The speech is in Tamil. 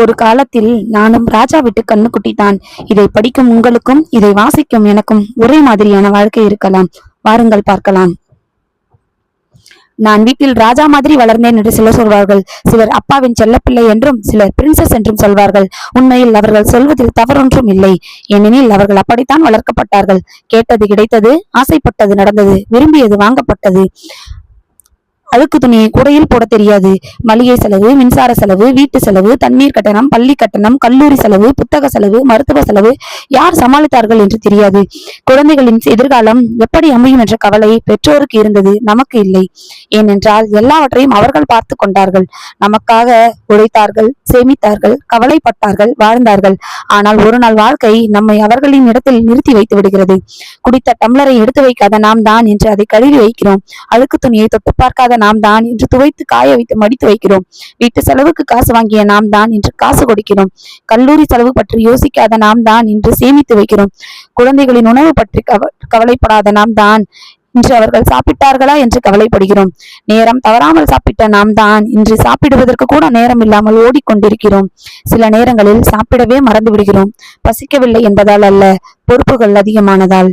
ஒரு காலத்தில் நானும் ராஜா வீட்டு கண்ணுக்குட்டி தான். இதை படிக்கும் உங்களுக்கும் இதை வாசிக்கும் எனக்கும் ஒரே மாதிரியான வாழ்க்கை இருக்கலாம். வாருங்கள் பார்க்கலாம். நான் வீட்டில் ராஜா மாதிரி வளர்ந்தேன் என்று சிலர் சொல்வார்கள். சிலர் அப்பாவின் செல்லப்பிள்ளை என்றும் சிலர் பிரின்சஸ் என்றும் சொல்வார்கள். உண்மையில் அவர்கள் சொல்வதில் தவறொன்றும் இல்லை. ஏனெனில் அவர்கள் அப்படித்தான் வளர்க்கப்பட்டார்கள். கேட்டது கிடைத்தது, ஆசைப்பட்டது நடந்தது, விரும்பியது வாங்கப்பட்டது. அழுக்கு துணியை கூடையில் போட தெரியாது. மளிகை செலவு, மின்சார செலவு, வீட்டு செலவு, தண்ணீர் கட்டணம், பள்ளி கட்டணம், கல்லூரி செலவு, புத்தக செலவு, மருத்துவ செலவு யார் சமாளித்தார்கள் என்று தெரியாது. குழந்தைகளின் எதிர்காலம் எப்படி அமையும் என்ற கவலை பெற்றோருக்கு இருந்தது, நமக்கு இல்லை. ஏனென்றால் எல்லாவற்றையும் அவர்கள் பார்த்து கொண்டார்கள். நமக்காக உழைத்தார்கள், சேமித்தார்கள், கவலைப்பட்டார்கள், வாழ்ந்தார்கள். ஆனால் ஒரு நாள் வாழ்க்கை நம்மை அவர்களின் இடத்தில் நிறுத்தி வைத்து விடுகிறது. குடித்த டம்ளரை எடுத்து வைக்காத நாம் தான் என்று அதை கழுவி வைக்கிறோம். அழுக்கு துணியை தொட்டு பார்க்காத நாம் தான் என்று துவைத்து காய வைத்து மடித்து வைக்கிறோம். வீட்டு செலவுக்கு காசு வாங்கிய நாம் தான் என்று காசு கொடுக்கிறோம். கல்லூரி செலவு பற்றி யோசிக்காத நாம் தான் என்று சேமித்து வைக்கிறோம். குழந்தைகளின் உணவு பற்றி கவலைப்படாத நாம் தான் இன்று அவர்கள் சாப்பிட்டார்களா என்று கவலைப்படுகிறோம். நேரம் தவறாமல் சாப்பிட்ட நாம் தான் இன்று சாப்பிடுவதற்கு கூட நேரம் இல்லாமல் ஓடிக்கொண்டிருக்கிறோம். சில நேரங்களில் சாப்பிடவே மறந்து விடுகிறோம். பசிக்கவில்லை என்பதால் அல்ல, பொறுப்புகள் அதிகமானதால்.